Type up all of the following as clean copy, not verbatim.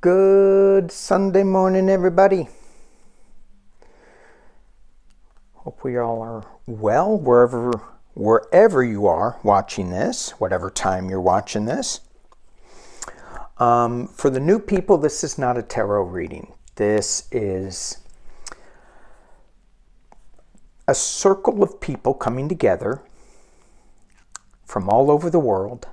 Good Sunday morning, everybody. Hope we all are well wherever you are watching this, whatever time you're watching this. For the new people, this is not a tarot reading. This is a circle of people coming together from all over the world.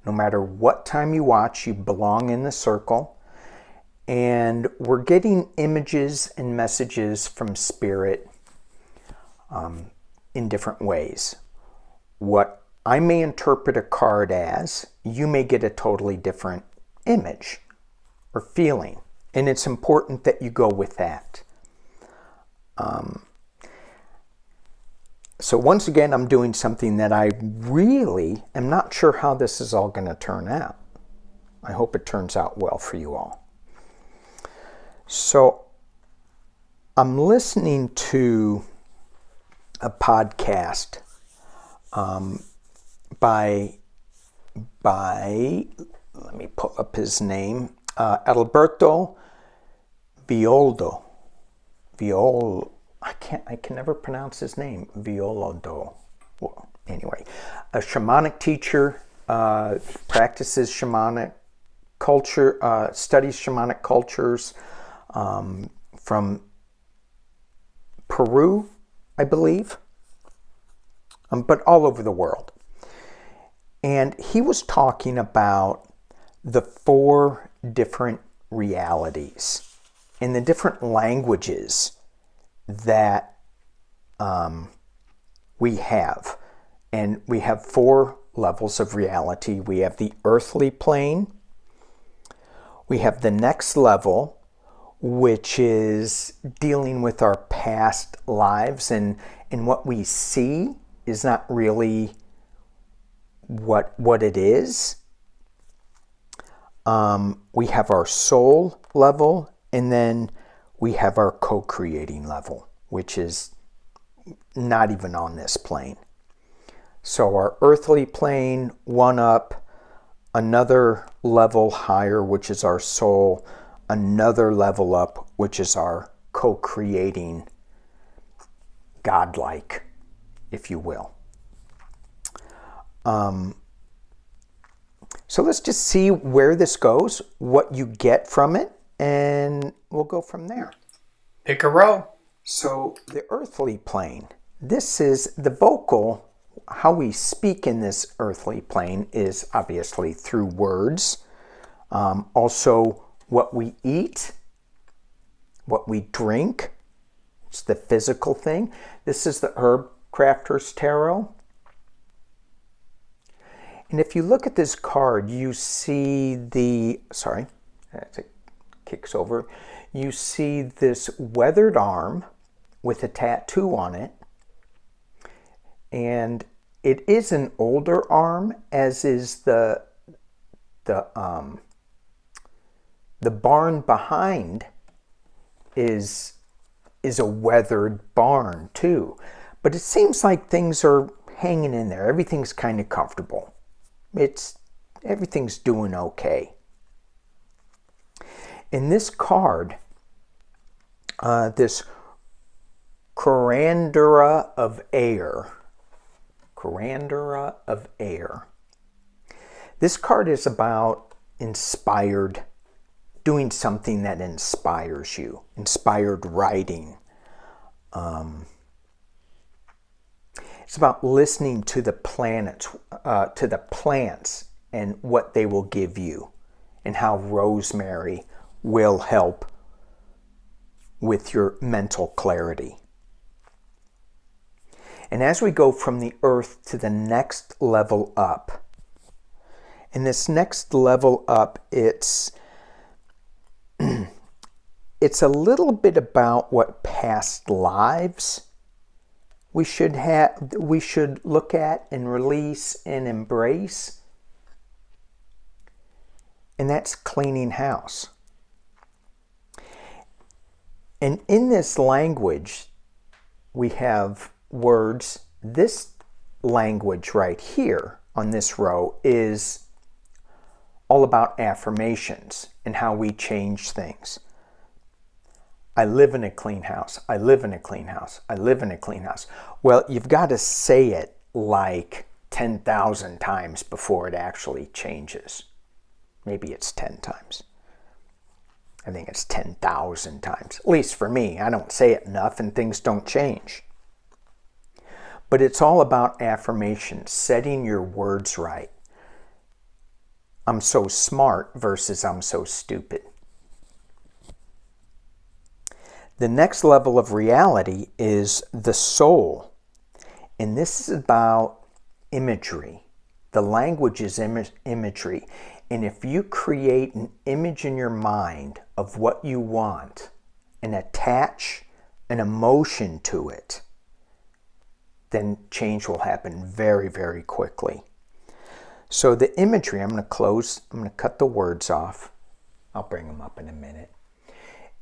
No matter what time you watch, you belong in the circle. And we're getting images and messages from Spirit in different ways. What I may interpret a card as, you may get a totally different image or feeling. And it's important that you go with that. So once again, I'm doing something that I really am not sure how this is all going to turn out. I hope it turns out well for you all. So I'm listening to a podcast by let me pull up his name, Alberto Violdo. I can never pronounce his name. Violdo. Well, anyway, a shamanic teacher, practices shamanic culture, studies shamanic cultures from Peru, I believe, but all over the world. And he was talking about the 4 different realities and the different languages that we have. And we have 4 levels of reality. We have the earthly plane. We have the next level, which is dealing with our past lives, and what we see is not really what it is. We have our soul level, and then we have our co-creating level, which is not even on this plane. So our earthly plane, 1 up, another level higher, which is our soul, another level up, which is our co-creating, godlike, if you will. So let's just see where this goes, what you get from it, and we'll go from there. Pick a row. So the earthly plane, this is the vocal. How we speak in this earthly plane is obviously through words. Also, what we eat, what we drink, it's the physical thing. This is the Herb Crafter's Tarot. And if you look at this card, you see it kicks over. You see this weathered arm with a tattoo on it. And it is an older arm, as is the barn behind is a weathered barn too. But it seems like things are hanging in there. Everything's kind of comfortable. Everything's doing okay. In this card, this Curandera of Air. This card is about inspired, doing something that inspires you, inspired writing. It's about listening to the planets, to the plants and what they will give you, and how rosemary will help with your mental clarity. And as we go from the earth to the next level up, in this next level up, it's a little bit about what past lives we should look at and release and embrace. And that's cleaning house. And in this language, we have words. This language right here on this row is all about affirmations and how we change things. I live in a clean house. I live in a clean house. I live in a clean house. Well, you've got to say it like 10,000 times before it actually changes. Maybe it's 10 times. I think it's 10,000 times. At least for me. I don't say it enough and things don't change. But it's all about affirmation, setting your words right. I'm so smart versus I'm so stupid. The next level of reality is the soul. And this is about imagery. The language is imagery. And if you create an image in your mind of what you want and attach an emotion to it, then change will happen very, very quickly. So the imagery, I'm going to cut the words off. I'll bring them up in a minute.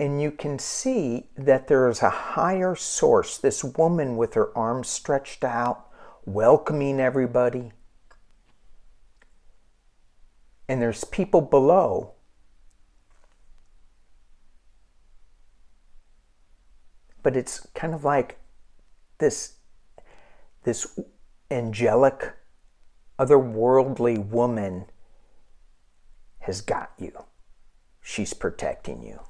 And you can see that there is a higher source, this woman with her arms stretched out, welcoming everybody. And there's people below. But it's kind of like this angelic, otherworldly woman has got you. She's protecting you.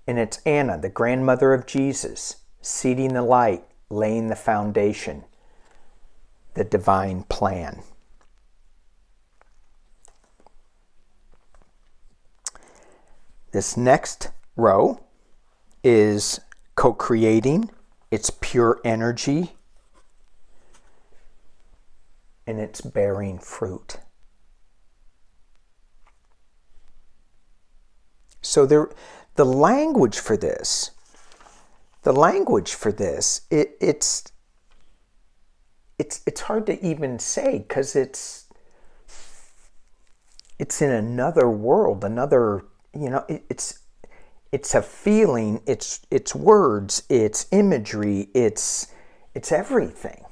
And it's Anna, the grandmother of Jesus, seeding the light, laying the foundation, the divine plan. This next row is co-creating. It's pure energy. And it's bearing fruit. So the language for this, it's hard to even say because it's in another world, another, it's a feeling, it's words, it's imagery, it's everything.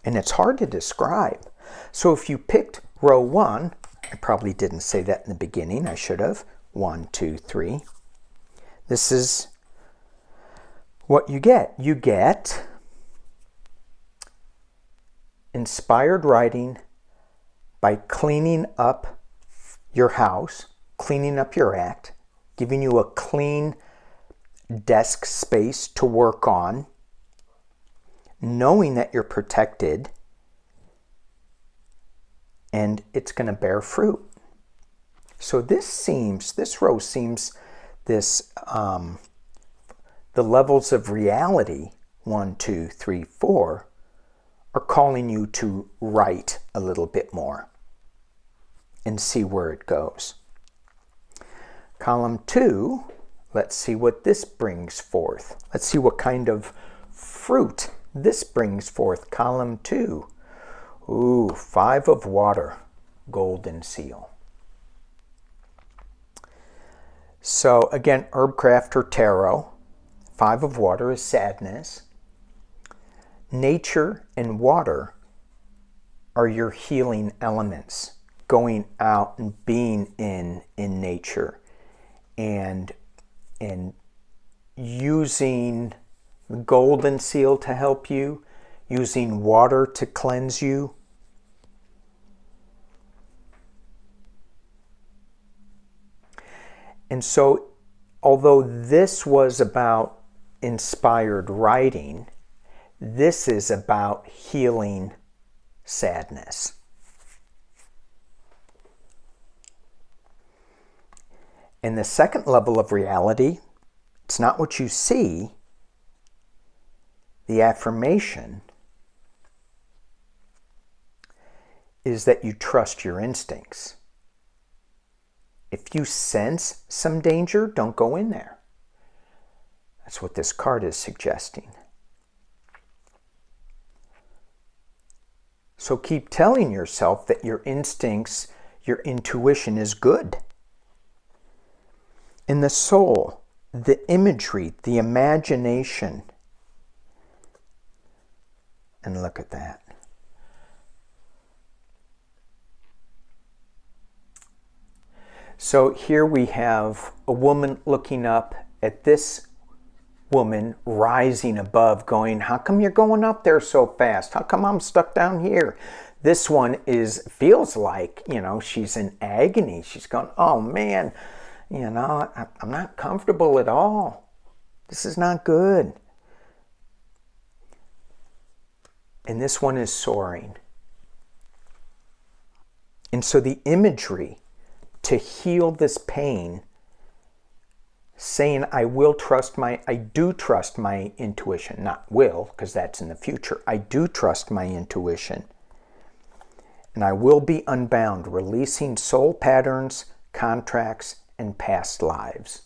And it's hard to describe. So if you picked row 1, I probably didn't say that in the beginning, I should have. 1, 2, 3. This is what you get. You get inspired writing by cleaning up your house, cleaning up your act, giving you a clean desk space to work on, knowing that you're protected, and it's going to bear fruit. So this row seems, the levels of reality, 1, 2, 3, 4, are calling you to write a little bit more and see where it goes. Column 2, let's see what this brings forth. Let's see what kind of fruit this brings forth. Column 2. Ooh, 5 of water, golden seal. So again, Herbcraft or Tarot. 5 of water is sadness. Nature and water are your healing elements. Going out and being in nature. And using the golden seal to help you, using water to cleanse you. And so, although this was about inspired writing, this is about healing sadness. In the second level of reality, it's not what you see. The affirmation is that you trust your instincts. If you sense some danger, don't go in there. That's what this card is suggesting. So keep telling yourself that your instincts, your intuition is good. In the soul, the imagery, the imagination. And look at that. So here we have a woman looking up at this woman rising above, going, how come you're going up there so fast? How come I'm stuck down here? This one feels like, she's in agony. She's going, oh man, I'm not comfortable at all. This is not good. And this one is soaring. And so the imagery to heal this pain, saying I do trust my intuition, not will, because that's in the future. I do trust my intuition. And I will be unbound, releasing soul patterns, contracts, and past lives.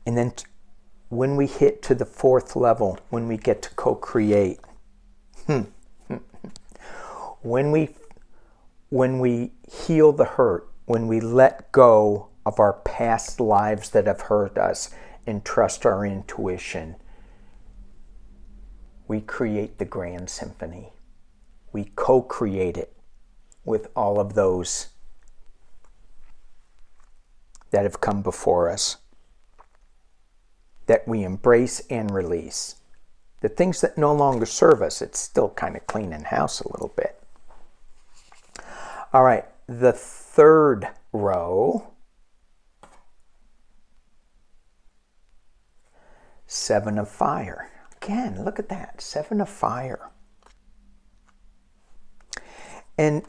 And then when we hit to the 4th level, when we get to co-create, when we heal the hurt, when we let go of our past lives that have hurt us and trust our intuition, we create the grand symphony. We co-create it with all of those that have come before us, that we embrace and release. The things that no longer serve us, it's still kind of cleaning house a little bit. All right, the 3rd row, 7 of fire. Again, look at that, 7 of fire. And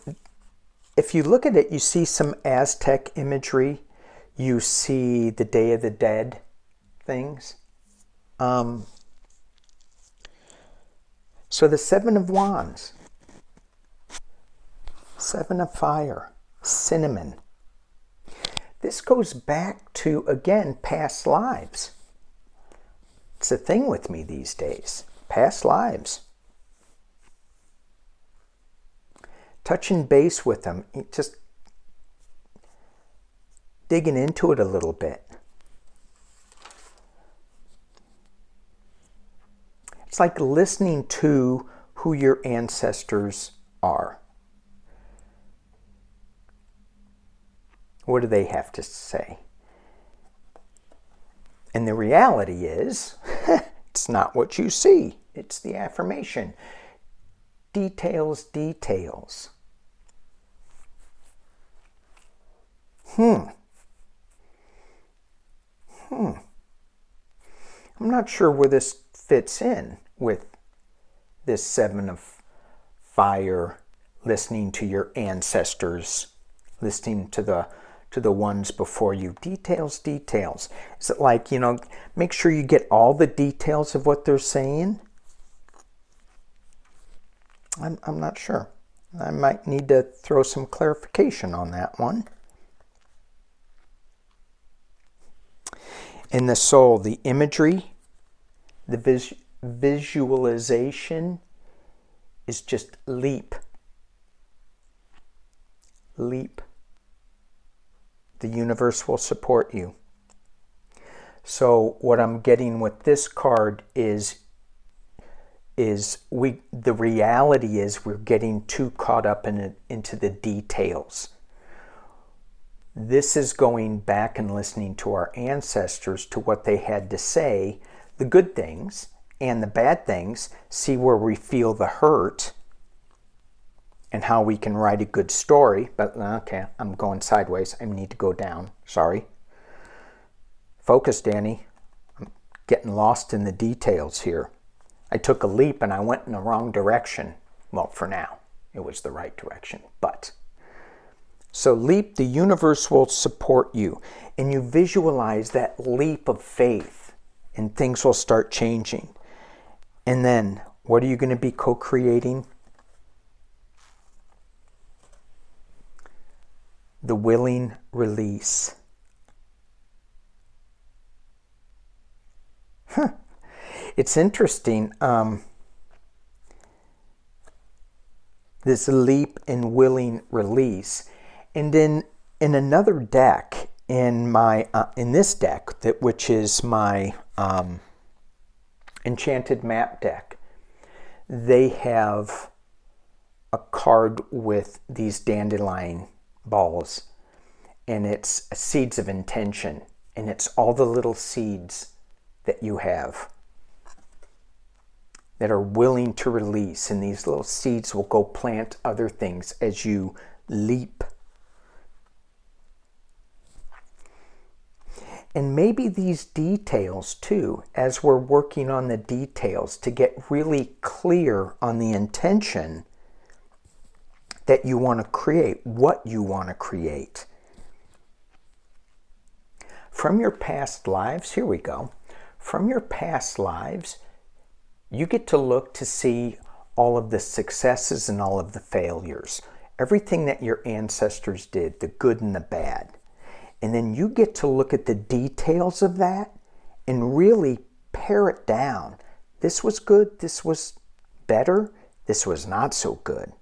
if you look at it, you see some Aztec imagery. You see the Day of the Dead things. So the 7 of wands, 7 of fire, cinnamon. This goes back to, again, past lives. It's a thing with me these days. Past lives. Touching base with them. Just digging into it a little bit. It's like listening to who your ancestors are. What do they have to say? And the reality is, it's not what you see. It's the affirmation. Details, details. I'm not sure where this fits in with this 7 of fire, listening to your ancestors, listening to the ones before you. Details, details. Is it like, make sure you get all the details of what they're saying? I'm not sure. I might need to throw some clarification on that one. In the soul, the imagery, the visualization is just leap. Leap. The universe will support you. So what I'm getting with this card is the reality is we're getting too caught up into the details. This is going back and listening to our ancestors, to what they had to say, the good things and the bad things, see where we feel the hurt and how we can write a good story. But okay, I'm going sideways. I need to go down. Sorry. Focus, Danny. I'm getting lost in the details here. I took a leap and I went in the wrong direction. Well, for now, it was the right direction, but... So leap, the universe will support you. And you visualize that leap of faith and things will start changing. And then, what are you going to be co-creating? The willing release. It's interesting. This leap and willing release. And then in another deck, in this deck, which is my Enchanted Map deck, they have a card with these dandelion balls, and it's seeds of intention, and it's all the little seeds that you have that are willing to release, and these little seeds will go plant other things as you leap. And maybe these details too, as we're working on the details to get really clear on the intention that you want to create, what you want to create. From your past lives, here we go. From your past lives, you get to look to see all of the successes and all of the failures. Everything that your ancestors did, the good and the bad. And then you get to look at the details of that and really pare it down. This was good, this was better, this was not so good.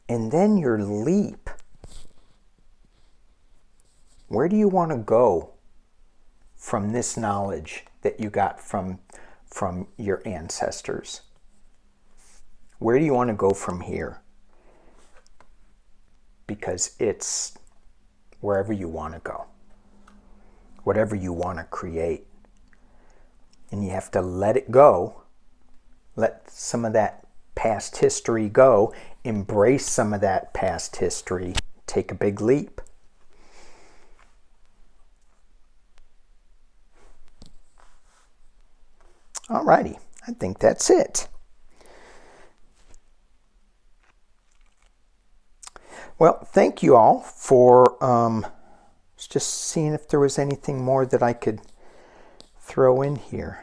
And then your leap. Where do you want to go from this knowledge that you got from your ancestors? Where do you want to go from here? Because it's wherever you want to go, whatever you want to create. And you have to let it go, let some of that past history go, embrace some of that past history, take a big leap. Alrighty, I think that's it. Well, thank you all for just seeing if there was anything more that I could throw in here.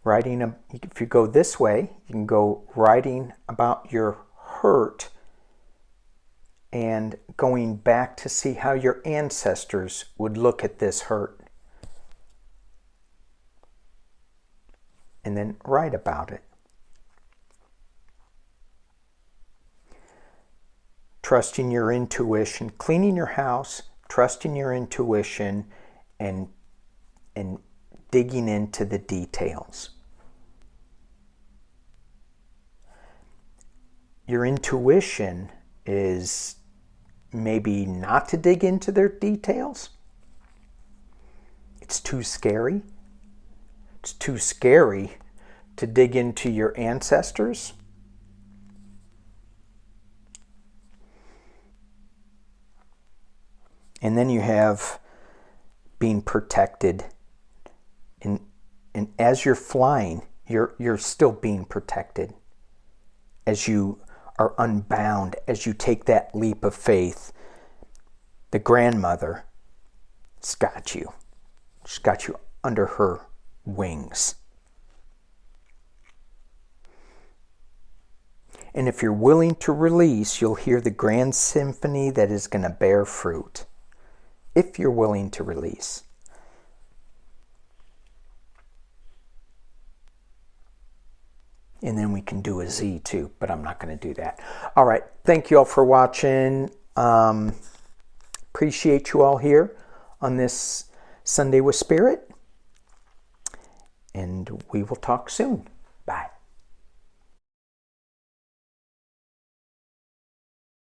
If you go this way, you can go writing about your hurt and going back to see how your ancestors would look at this hurt. And then write about it. Trusting your intuition, cleaning your house, trusting your intuition, and digging into the details. Your intuition is maybe not to dig into their details. It's too scary. It's too scary to dig into your ancestors. And then you have being protected. And as you're flying, you're still being protected. As you are unbound, as you take that leap of faith, the grandmother has got you. She's got you under her wings. And if you're willing to release, you'll hear the grand symphony that is going to bear fruit. If you're willing to release. And then we can do a Z too, but I'm not going to do that. All right. Thank you all for watching. Appreciate you all here on this Sunday with Spirit. And we will talk soon.